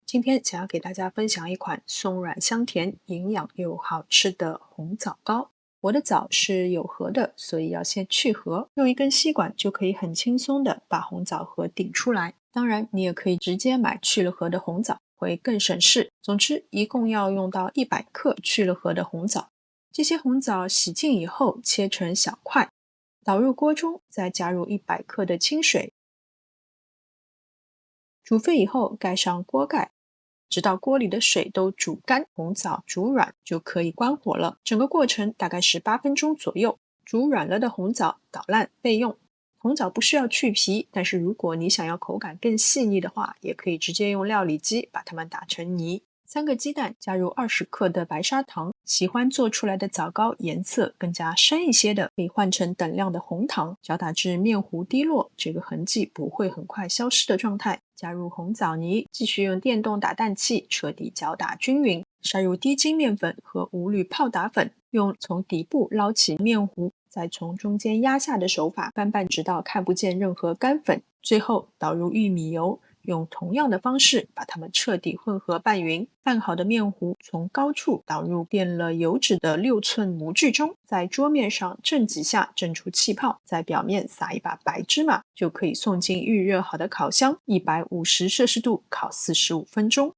今天想要给大家分享一款松软香甜、营养又好吃的红枣糕。我的枣是有核的，所以要先去核，用一根吸管就可以很轻松的把红枣核顶出来。当然，你也可以直接买去了核的红枣，会更省事。总之，一共要用到100克去了核的红枣。这些红枣洗净以后，切成小块，倒入锅中，再加入100克的清水，煮沸以后盖上锅盖，直到锅里的水都煮干，红枣煮软就可以关火了。整个过程大概是8分钟左右。煮软了的红枣捣烂备用。红枣不需要去皮，但是如果你想要口感更细腻的话，也可以直接用料理机把它们打成泥。3个鸡蛋，加入20克的白砂糖，喜欢做出来的枣糕颜色更加深一些的，可以换成等量的红糖，搅打至面糊滴落，这个痕迹不会很快消失的状态。加入红枣泥，继续用电动打蛋器彻底搅打均匀，筛入低筋面粉和无铝泡打粉，用从底部捞起面糊，再从中间压下的手法翻拌直到看不见任何干粉，最后倒入玉米油，用同样的方式把它们彻底混合拌匀。拌好的面糊从高处倒入垫了油脂的6寸模具中，在桌面上震几下震出气泡，在表面撒一把白芝麻，就可以送进预热好的烤箱，150摄氏度烤45分钟。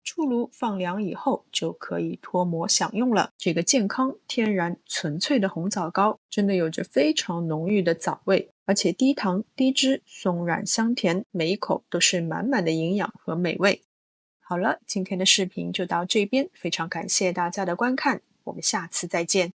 出炉放凉以后就可以脱模享用了。这个健康、天然、纯粹的红枣糕真的有着非常浓郁的枣味，而且低糖、低脂、松软香甜，每一口都是满满的营养和美味。好了，今天的视频就到这边，非常感谢大家的观看，我们下次再见。